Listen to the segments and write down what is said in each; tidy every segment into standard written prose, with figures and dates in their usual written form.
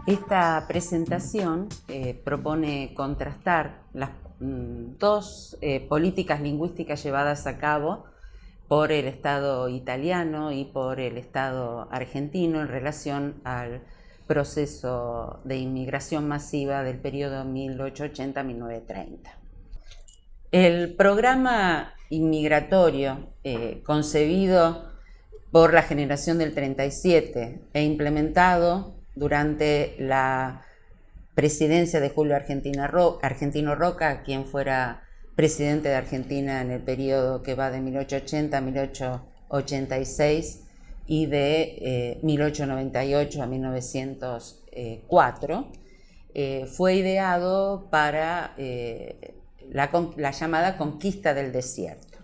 Esta presentación propone contrastar las dos políticas lingüísticas llevadas a cabo por el Estado italiano y por el Estado argentino en relación al proceso de inmigración masiva del periodo 1880-1930. El programa inmigratorio concebido por la generación del 37 e implementado durante la presidencia de Julio Argentino Roca, quien fuera presidente de Argentina en el periodo que va de 1880 a 1886 y de 1898 a 1904, fue ideado para la llamada conquista del desierto.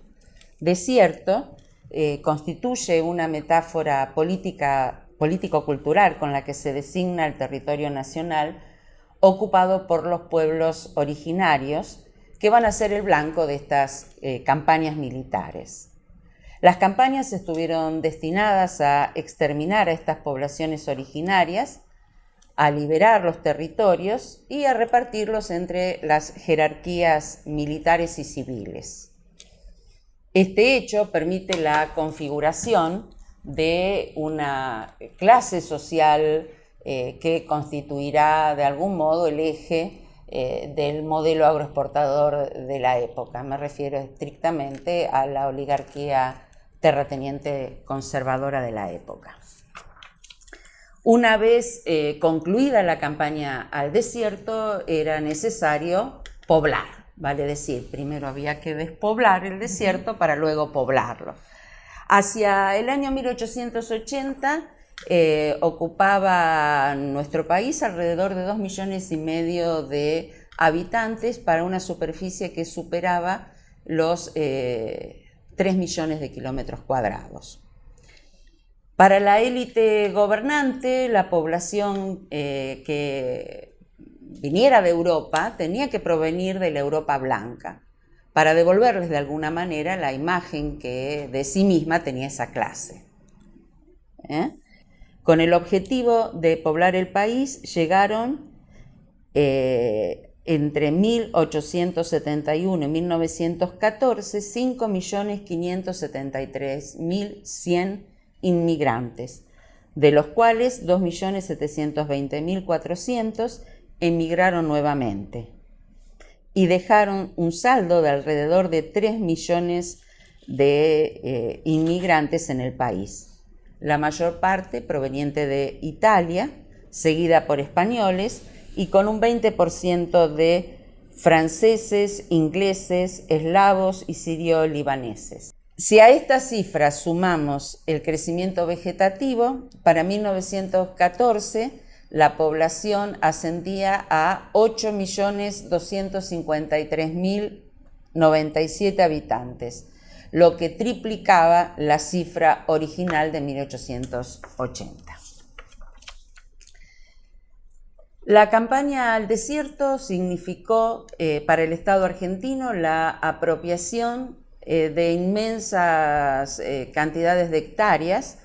Desierto constituye una metáfora político-cultural con la que se designa el territorio nacional ocupado por los pueblos originarios que van a ser el blanco de estas campañas militares. Las campañas estuvieron destinadas a exterminar a estas poblaciones originarias, a liberar los territorios y a repartirlos entre las jerarquías militares y civiles. Este hecho permite la configuración de una clase social que constituirá de algún modo el eje del modelo agroexportador de la época. Me refiero estrictamente a la oligarquía terrateniente conservadora de la época. Una vez concluida la campaña al desierto, era necesario poblar, vale decir, primero había que despoblar el desierto para luego poblarlo. Hacia el año 1880 ocupaba nuestro país alrededor de 2,5 millones de habitantes para una superficie que superaba los 3 millones de kilómetros cuadrados. Para la élite gobernante, la población que viniera de Europa tenía que provenir de la Europa blanca, para devolverles de alguna manera la imagen que de sí misma tenía esa clase. Con el objetivo de poblar el país llegaron entre 1871 y 1914 5.573.100 inmigrantes, de los cuales 2.720.400 emigraron nuevamente y dejaron un saldo de alrededor de 3 millones de inmigrantes en el país, la mayor parte proveniente de Italia, seguida por españoles y con un 20% de franceses, ingleses, eslavos y sirio-libaneses. Si a estas cifras sumamos el crecimiento vegetativo, para 1914 la población ascendía a 8.253.097 habitantes, lo que triplicaba la cifra original de 1880. La campaña al desierto significó para el Estado argentino la apropiación de inmensas cantidades de hectáreas.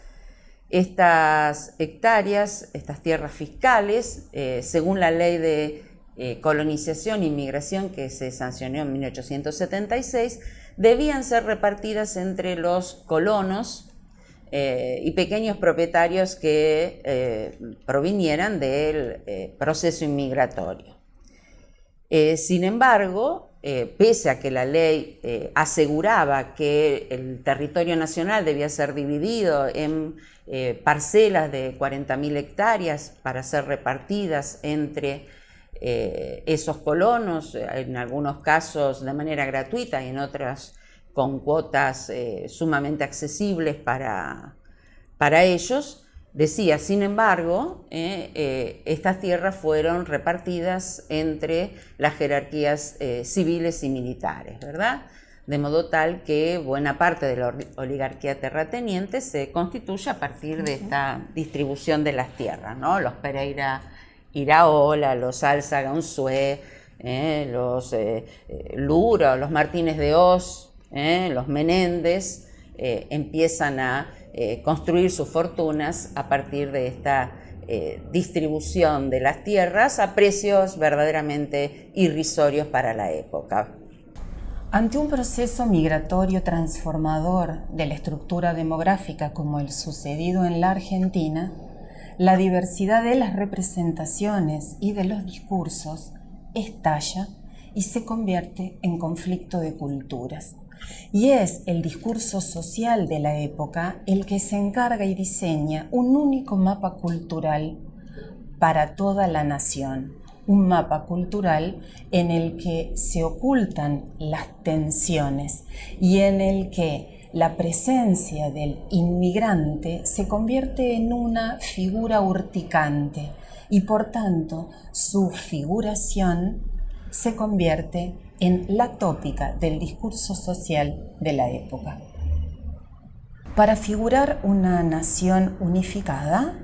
Estas hectáreas, estas tierras fiscales, según la ley de colonización e inmigración que se sancionó en 1876, debían ser repartidas entre los colonos y pequeños propietarios que provinieran del proceso inmigratorio. Sin embargo, pese a que la ley aseguraba que el territorio nacional debía ser dividido en parcelas de 40.000 hectáreas para ser repartidas entre esos colonos, en algunos casos de manera gratuita y en otros con cuotas sumamente accesibles para ellos. Decía, sin embargo, estas tierras fueron repartidas entre las jerarquías civiles y militares, ¿verdad? De modo tal que buena parte de la oligarquía terrateniente se constituye a partir de esta distribución de las tierras, ¿no? Los Pereira Iraola, los Álzaga Unzué, los Luro, los Martínez de Hoz, los Menéndez, empiezan a construir sus fortunas a partir de esta distribución de las tierras a precios verdaderamente irrisorios para la época. Ante un proceso migratorio transformador de la estructura demográfica como el sucedido en la Argentina, la diversidad de las representaciones y de los discursos estalla y se convierte en conflicto de culturas. Y es el discurso social de la época el que se encarga y diseña un único mapa cultural para toda la nación. Un mapa cultural en el que se ocultan las tensiones y en el que la presencia del inmigrante se convierte en una figura urticante y por tanto su figuración se convierte en la tópica del discurso social de la época. Para figurar una nación unificada,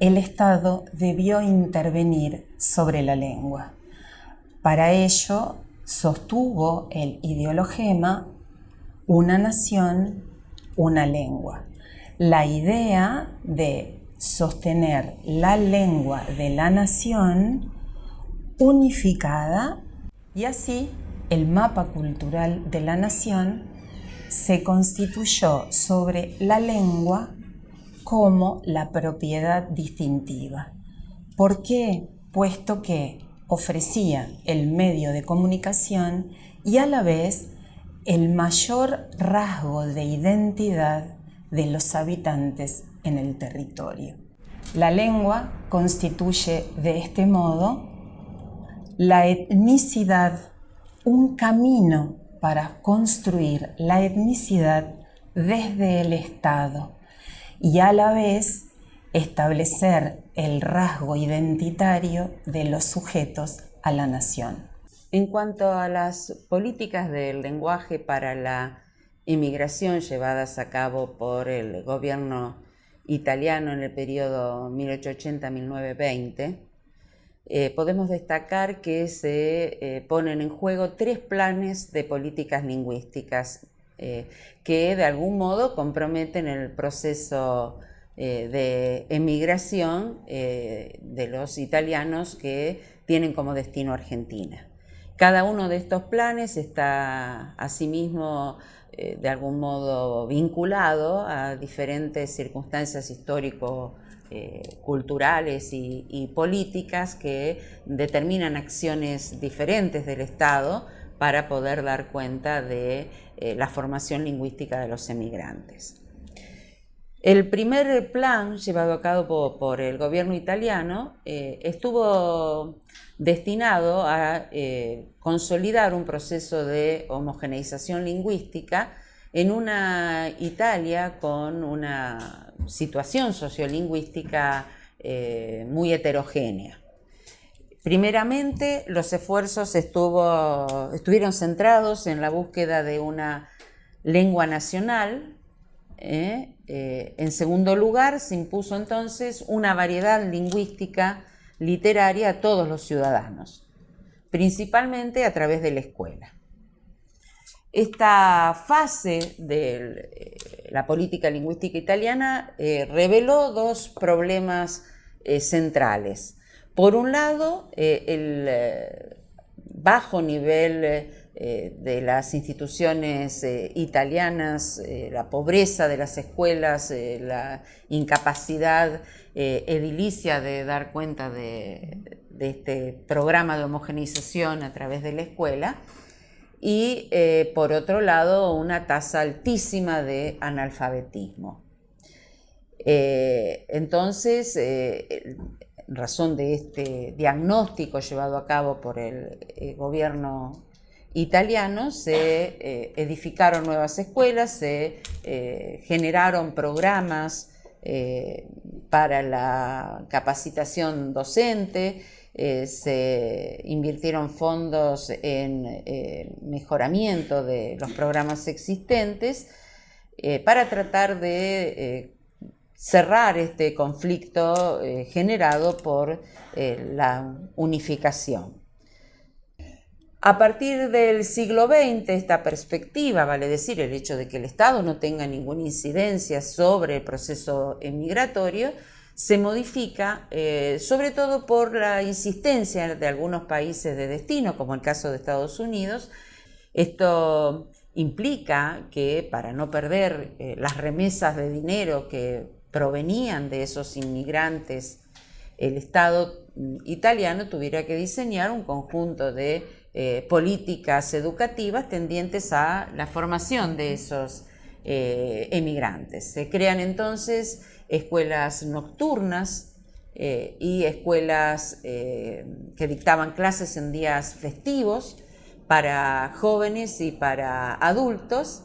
el Estado debió intervenir sobre la lengua. Para ello, sostuvo el ideologema una nación, una lengua. La idea de sostener la lengua de la nación unificada y así el mapa cultural de la nación se constituyó sobre la lengua como la propiedad distintiva. ¿Por qué? Puesto que ofrecía el medio de comunicación y a la vez el mayor rasgo de identidad de los habitantes en el territorio. La lengua constituye de este modo la etnicidad, un camino para construir la etnicidad desde el Estado y a la vez establecer el rasgo identitario de los sujetos a la nación. En cuanto a las políticas del lenguaje para la inmigración llevadas a cabo por el gobierno italiano en el periodo 1880-1920, podemos destacar que se ponen en juego 3 planes de políticas lingüísticas que de algún modo comprometen el proceso de emigración de los italianos que tienen como destino Argentina. Cada uno de estos planes está asimismo de algún modo vinculado a diferentes circunstancias histórico-culturales y políticas que determinan acciones diferentes del Estado para poder dar cuenta de la formación lingüística de los emigrantes. El primer plan llevado a cabo por el gobierno italiano estuvo destinado a consolidar un proceso de homogeneización lingüística en una Italia con una situación sociolingüística muy heterogénea. Primeramente, los esfuerzos estuvieron centrados en la búsqueda de una lengua nacional. En segundo lugar, se impuso entonces una variedad lingüística literaria a todos los ciudadanos, principalmente a través de la escuela. Esta fase de la política lingüística italiana reveló 2 problemas centrales. Por un lado, el bajo nivel de las instituciones italianas, la pobreza de las escuelas, la incapacidad edilicia de dar cuenta de este programa de homogeneización a través de la escuela, y por otro lado una tasa altísima de analfabetismo. Entonces, en razón de este diagnóstico llevado a cabo por el gobierno italianos se edificaron nuevas escuelas, se generaron programas para la capacitación docente, se invirtieron fondos en mejoramiento de los programas existentes para tratar de cerrar este conflicto generado por la unificación. A partir del siglo XX, esta perspectiva, vale decir, el hecho de que el Estado no tenga ninguna incidencia sobre el proceso migratorio, se modifica sobre todo por la insistencia de algunos países de destino, como el caso de Estados Unidos. Esto implica que para no perder las remesas de dinero que provenían de esos inmigrantes, el Estado italiano tuviera que diseñar un conjunto de políticas educativas tendientes a la formación de esos emigrantes. Se crean entonces escuelas nocturnas y escuelas que dictaban clases en días festivos para jóvenes y para adultos,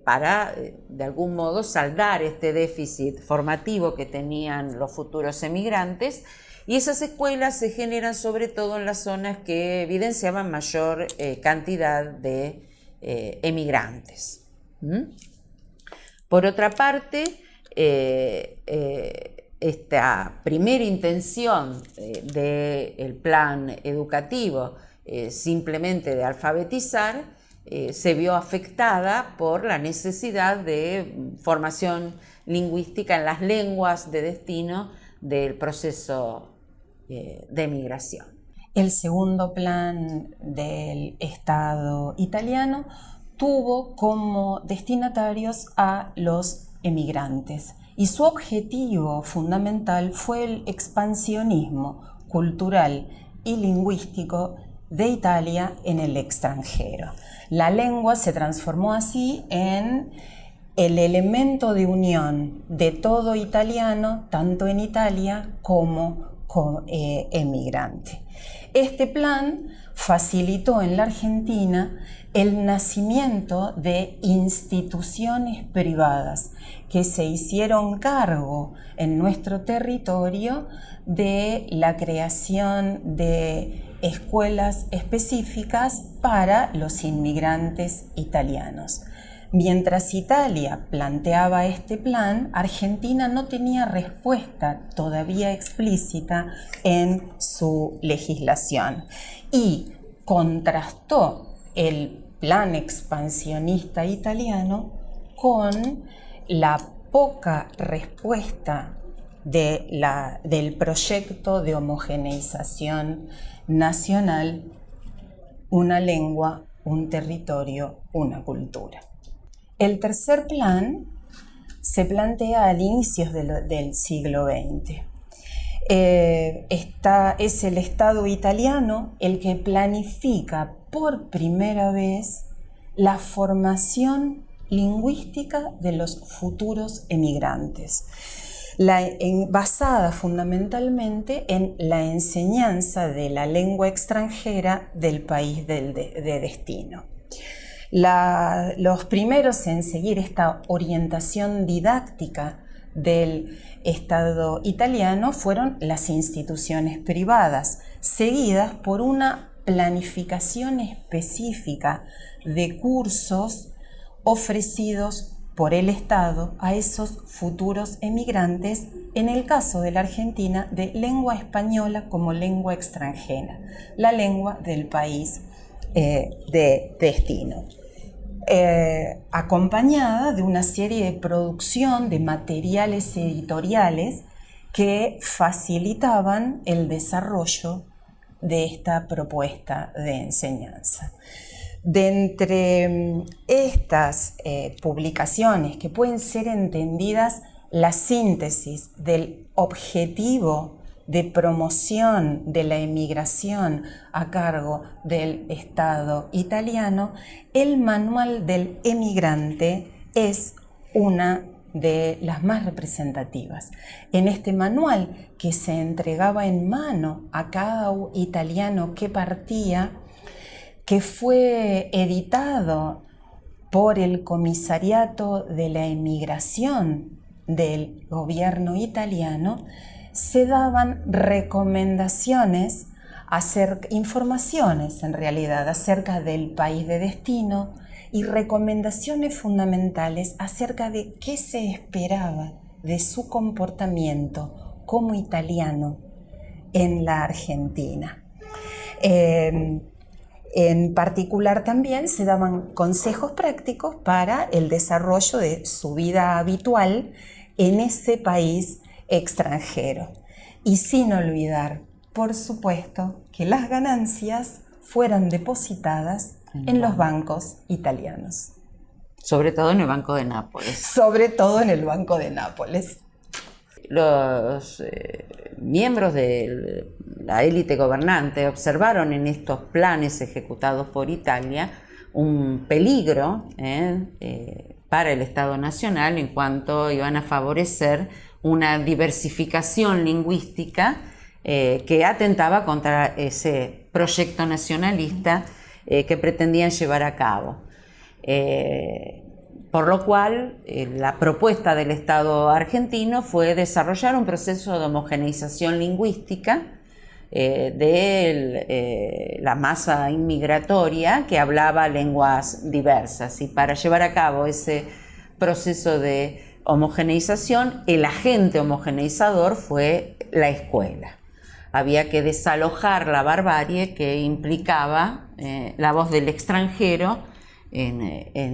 para de algún modo saldar este déficit formativo que tenían los futuros emigrantes. Y esas escuelas se generan sobre todo en las zonas que evidenciaban mayor cantidad de emigrantes. Por otra parte, esta primera intención del plan educativo, simplemente de alfabetizar, se vio afectada por la necesidad de formación lingüística en las lenguas de destino del proceso de migración. El segundo plan del Estado italiano tuvo como destinatarios a los emigrantes y su objetivo fundamental fue el expansionismo cultural y lingüístico de Italia en el extranjero. La lengua se transformó así en el elemento de unión de todo italiano, tanto en Italia como emigrante. Este plan facilitó en la Argentina el nacimiento de instituciones privadas que se hicieron cargo en nuestro territorio de la creación de escuelas específicas para los inmigrantes italianos. Mientras Italia planteaba este plan, Argentina no tenía respuesta todavía explícita en su legislación y contrastó el plan expansionista italiano con la poca respuesta del proyecto de homogeneización nacional, una lengua, un territorio, una cultura. El tercer plan se plantea a inicios del siglo XX. Es el Estado italiano el que planifica por primera vez la formación lingüística de los futuros emigrantes, basada fundamentalmente en la enseñanza de la lengua extranjera del país de destino. Los primeros en seguir esta orientación didáctica del Estado italiano fueron las instituciones privadas, seguidas por una planificación específica de cursos ofrecidos por el Estado a esos futuros emigrantes, en el caso de la Argentina, de lengua española como lengua extranjera, la lengua del país de destino. Acompañada de una serie de producción de materiales editoriales que facilitaban el desarrollo de esta propuesta de enseñanza. De entre estas publicaciones, que pueden ser entendidas la síntesis del objetivo de promoción de la emigración a cargo del Estado italiano, el Manual del Emigrante es una de las más representativas. En este manual, que se entregaba en mano a cada italiano que partía, que fue editado por el Comisariato de la Emigración del gobierno italiano, se daban recomendaciones, informaciones en realidad acerca del país de destino y recomendaciones fundamentales acerca de qué se esperaba de su comportamiento como italiano en la Argentina. En particular también se daban consejos prácticos para el desarrollo de su vida habitual en ese país extranjero. Y sin olvidar, por supuesto, que las ganancias fueran depositadas en los bancos italianos. Sobre todo en el Banco de Nápoles. Sobre todo en el Banco de Nápoles. Los miembros de la élite gobernante observaron en estos planes ejecutados por Italia un peligro para el Estado Nacional en cuanto iban a favorecer una diversificación lingüística que atentaba contra ese proyecto nacionalista que pretendían llevar a cabo. Por lo cual, la propuesta del Estado argentino fue desarrollar un proceso de homogeneización lingüística de la masa inmigratoria que hablaba lenguas diversas. Y para llevar a cabo ese proceso de homogeneización, el agente homogeneizador fue la escuela. Había que desalojar la barbarie que implicaba la voz del extranjero en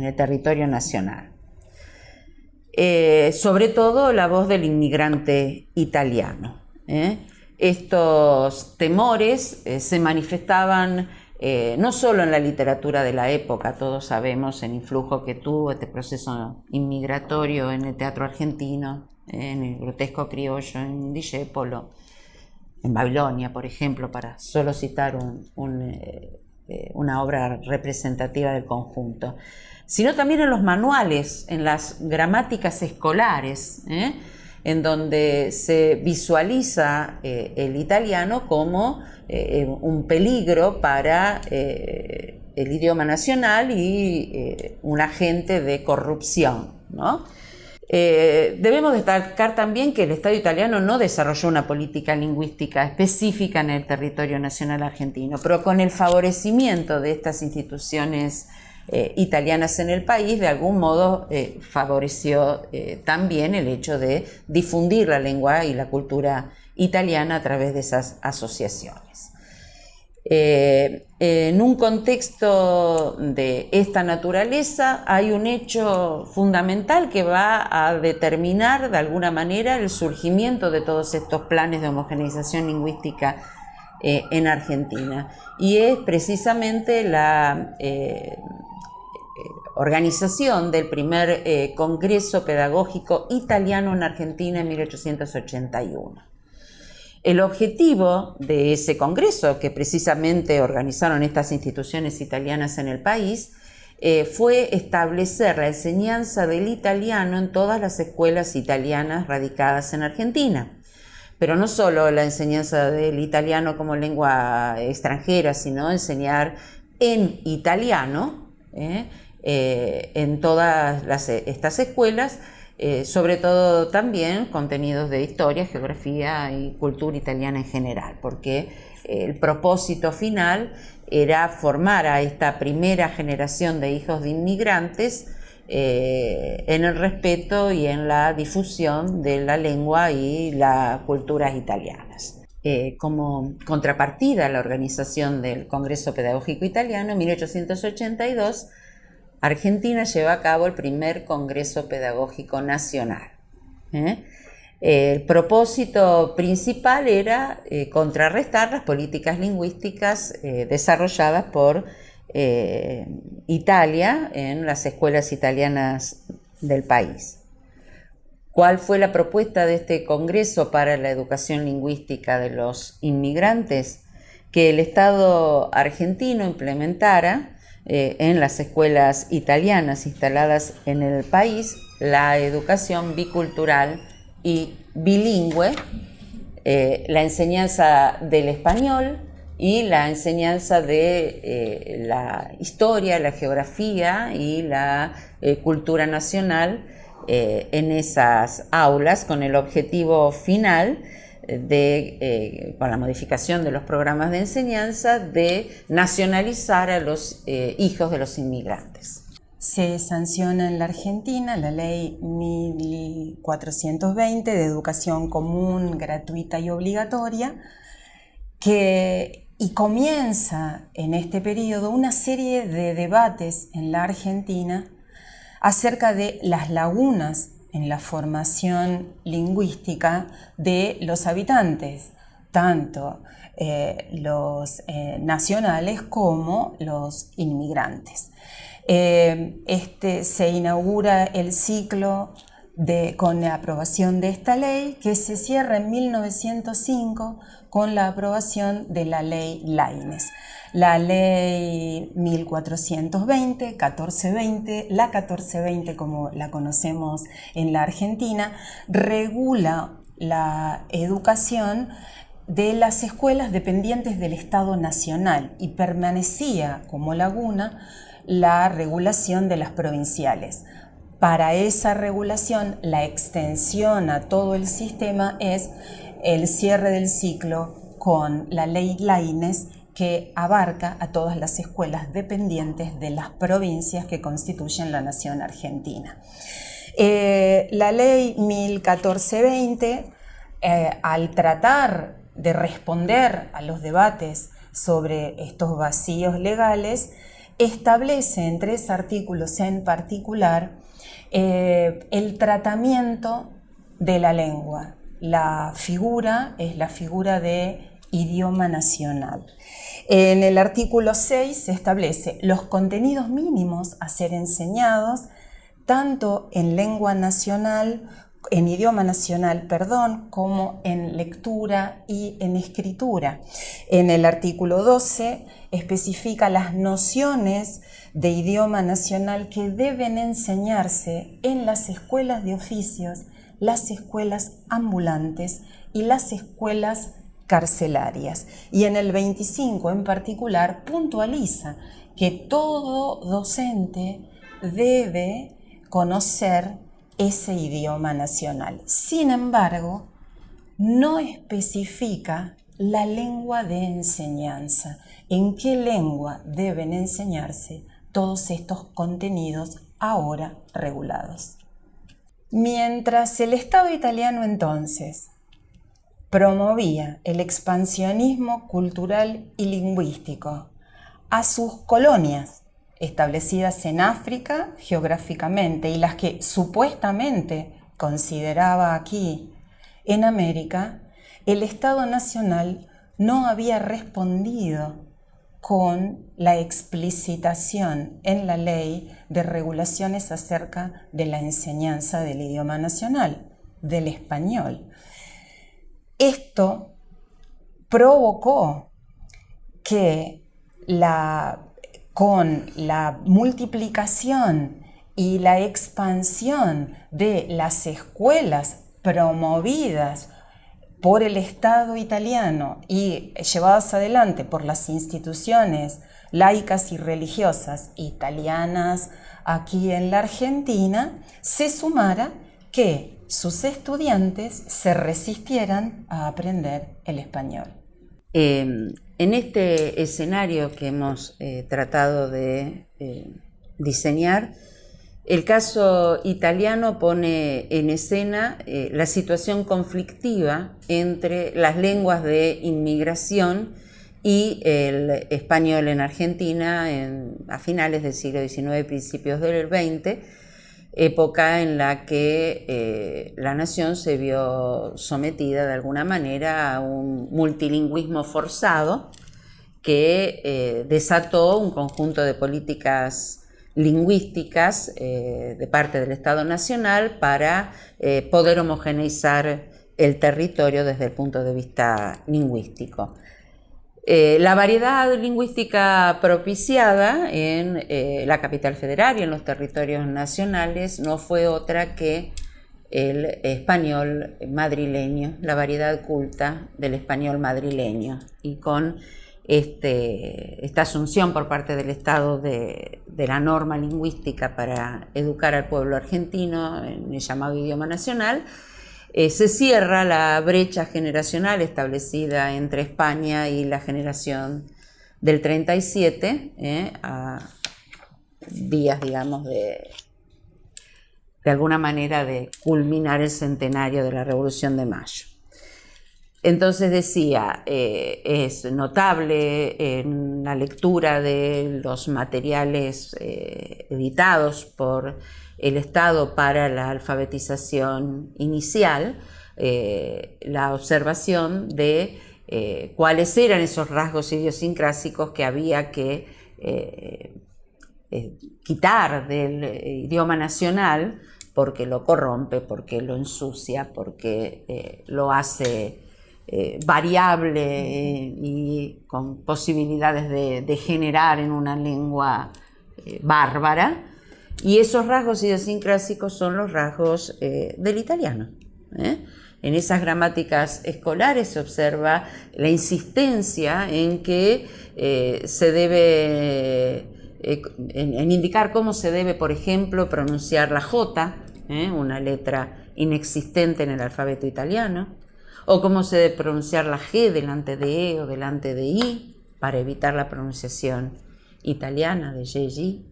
el territorio nacional. Sobre todo la voz del inmigrante italiano. Estos temores se manifestaban no solo en la literatura de la época, todos sabemos el influjo que tuvo este proceso inmigratorio en el teatro argentino, en el grotesco criollo, en Discépolo, en Babilonia, por ejemplo, para solo citar una obra representativa del conjunto, sino también en los manuales, en las gramáticas escolares, en donde se visualiza el italiano como un peligro para el idioma nacional y un agente de corrupción, ¿no? Debemos destacar también que el Estado italiano no desarrolló una política lingüística específica en el territorio nacional argentino, pero con el favorecimiento de estas instituciones italianas en el país, de algún modo favoreció también el hecho de difundir la lengua y la cultura italiana a través de esas asociaciones. En un contexto de esta naturaleza hay un hecho fundamental que va a determinar de alguna manera el surgimiento de todos estos planes de homogeneización lingüística en Argentina, y es precisamente la organización del primer Congreso Pedagógico Italiano en Argentina en 1881. El objetivo de ese congreso, que precisamente organizaron estas instituciones italianas en el país, fue establecer la enseñanza del italiano en todas las escuelas italianas radicadas en Argentina. Pero no solo la enseñanza del italiano como lengua extranjera, sino enseñar en italiano en todas estas escuelas, sobre todo también contenidos de historia, geografía y cultura italiana en general, porque el propósito final era formar a esta primera generación de hijos de inmigrantes en el respeto y en la difusión de la lengua y las culturas italianas. Como contrapartida a la organización del Congreso Pedagógico Italiano, en 1882, Argentina lleva a cabo el primer Congreso Pedagógico Nacional. El propósito principal era contrarrestar las políticas lingüísticas desarrolladas por Italia en las escuelas italianas del país. ¿Cuál fue la propuesta de este Congreso para la educación lingüística de los inmigrantes? Que el Estado argentino implementara en las escuelas italianas instaladas en el país la educación bicultural y bilingüe, la enseñanza del español y la enseñanza de la historia, la geografía y la cultura nacional en esas aulas, con el objetivo final de, con la modificación de los programas de enseñanza, de nacionalizar a los hijos de los inmigrantes. Se sanciona en la Argentina la ley 1420 de educación común, gratuita y obligatoria, y comienza en este periodo una serie de debates en la Argentina acerca de las lagunas en la formación lingüística de los habitantes, tanto los nacionales como los inmigrantes. Se inaugura el ciclo con la aprobación de esta ley, que se cierra en 1905 con la aprobación de la ley Laínez. La ley 1420, 1420, la 1420 como la conocemos en la Argentina, regula la educación de las escuelas dependientes del Estado Nacional y permanecía como laguna la regulación de las provinciales. Para esa regulación, la extensión a todo el sistema es el cierre del ciclo con la ley Laínez, que abarca a todas las escuelas dependientes de las provincias que constituyen la nación argentina. La ley 1420, al tratar de responder a los debates sobre estos vacíos legales, establece en 3 artículos en particular el tratamiento de la lengua. La figura es la figura de idioma nacional. En el artículo 6 se establece los contenidos mínimos a ser enseñados tanto en lengua nacional, en idioma nacional, como en lectura y en escritura. En el artículo 12 especifica las nociones de idioma nacional que deben enseñarse en las escuelas de oficios, las escuelas ambulantes y las escuelas carcelarias. Y en el 25 en particular puntualiza que todo docente debe conocer ese idioma nacional. Sin embargo, no especifica la lengua de enseñanza, en qué lengua deben enseñarse todos estos contenidos ahora regulados. Mientras el Estado italiano entonces promovía el expansionismo cultural y lingüístico a sus colonias establecidas en África geográficamente y las que supuestamente consideraba aquí en América, el Estado Nacional no había respondido con la explicitación en la ley de regulaciones acerca de la enseñanza del idioma nacional, del español. Esto provocó que con la multiplicación y la expansión de las escuelas promovidas por el Estado italiano y llevadas adelante por las instituciones laicas y religiosas italianas aquí en la Argentina, se sumara que sus estudiantes se resistieran a aprender el español. En este escenario que hemos tratado de diseñar, el caso italiano pone en escena la situación conflictiva entre las lenguas de inmigración y el español en Argentina a finales del siglo XIX, principios del XX, época en la que la nación se vio sometida de alguna manera a un multilingüismo forzado que desató un conjunto de políticas lingüísticas de parte del Estado Nacional para poder homogeneizar el territorio desde el punto de vista lingüístico. La variedad lingüística propiciada en la capital federal y en los territorios nacionales no fue otra que el español madrileño, la variedad culta del español madrileño, y con esta asunción por parte del Estado de la norma lingüística para educar al pueblo argentino en el llamado idioma nacional, se cierra la brecha generacional establecida entre España y la generación del 37, a días, digamos, de alguna manera de culminar el centenario de la Revolución de Mayo. Entonces decía, es notable en la lectura de los materiales editados por el Estado para la alfabetización inicial, la observación de cuáles eran esos rasgos idiosincrásicos que había que quitar del idioma nacional porque lo corrompe, porque lo ensucia, porque lo hace variable y con posibilidades de generar en una lengua bárbara. Y esos rasgos idiosincrásicos son los rasgos del italiano. En esas gramáticas escolares se observa la insistencia en que se debe, en indicar cómo se debe, por ejemplo, pronunciar la J, una letra inexistente en el alfabeto italiano, o cómo se debe pronunciar la G delante de E o delante de I, para evitar la pronunciación italiana de G,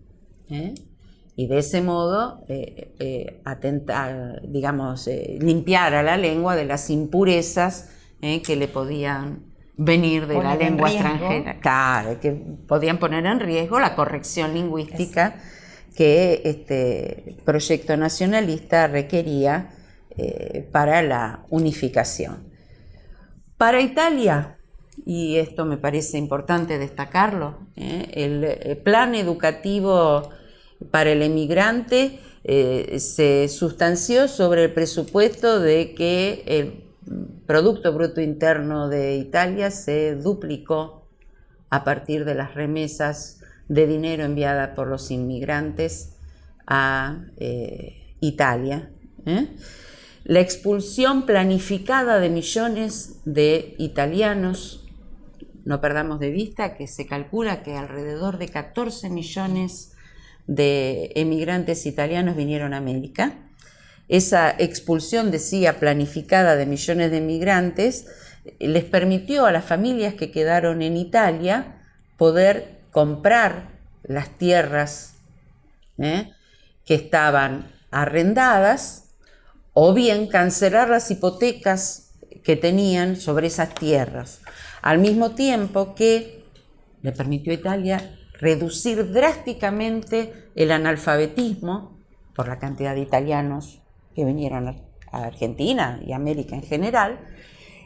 y de ese modo limpiar a la lengua de las impurezas que le podían venir de la lengua extranjera. Claro, que podían poner en riesgo la corrección lingüística que este proyecto nacionalista requería para la unificación. Para Italia, y esto me parece importante destacarlo, el plan educativo para el emigrante se sustanció sobre el presupuesto de que el Producto Bruto Interno de Italia se duplicó a partir de las remesas de dinero enviadas por los inmigrantes a Italia. La expulsión planificada de millones de italianos, no perdamos de vista que se calcula que alrededor de 14 millones de emigrantes italianos vinieron a América. Esa expulsión, decía, planificada de millones de emigrantes, les permitió a las familias que quedaron en Italia poder comprar las tierras que estaban arrendadas, o bien cancelar las hipotecas que tenían sobre esas tierras, al mismo tiempo que le permitió a Italia reducir drásticamente el analfabetismo por la cantidad de italianos que vinieron a Argentina y América en general,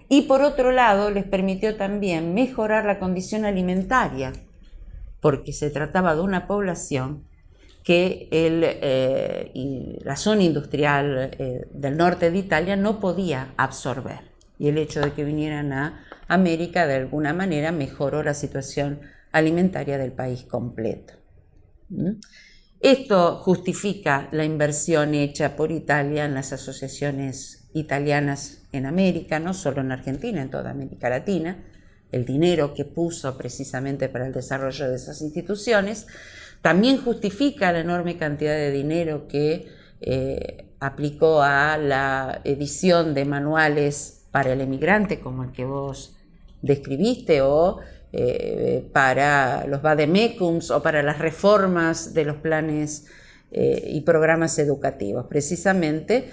y por otro lado les permitió también mejorar la condición alimentaria, porque se trataba de una población que la zona industrial del norte de Italia no podía absorber, y el hecho de que vinieran a América de alguna manera mejoró la situación alimentaria del país completo. Esto justifica la inversión hecha por Italia en las asociaciones italianas en América, no solo en Argentina, en toda América Latina, el dinero que puso precisamente para el desarrollo de esas instituciones. También justifica la enorme cantidad de dinero que aplicó a la edición de manuales para el emigrante, como el que vos describiste, o para los vademecums, o para las reformas de los planes y programas educativos, precisamente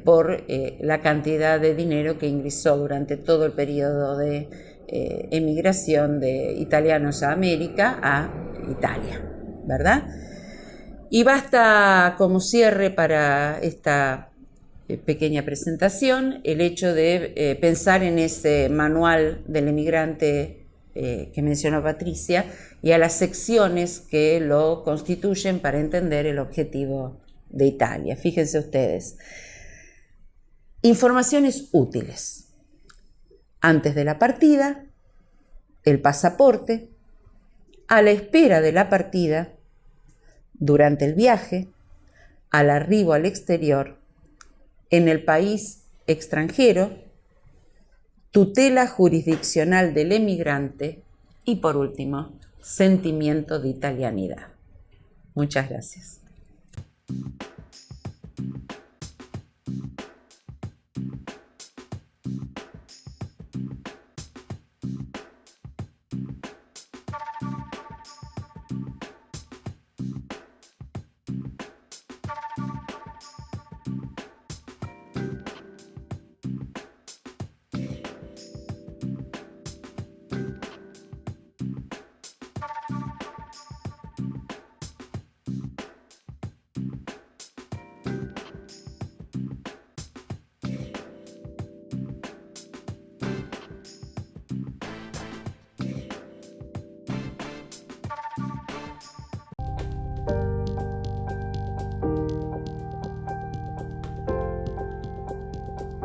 por la cantidad de dinero que ingresó durante todo el periodo de emigración de italianos a América, a Italia, ¿verdad? Y basta como cierre para esta pequeña presentación el hecho de pensar en ese manual del emigrante que mencionó Patricia, y a las secciones que lo constituyen para entender el objetivo de Italia. Fíjense ustedes. Informaciones útiles. Antes de la partida, el pasaporte, a la espera de la partida, durante el viaje, al arribo al exterior, en el país extranjero, tutela jurisdiccional del emigrante y por último, sentimiento de italianidad. Muchas gracias.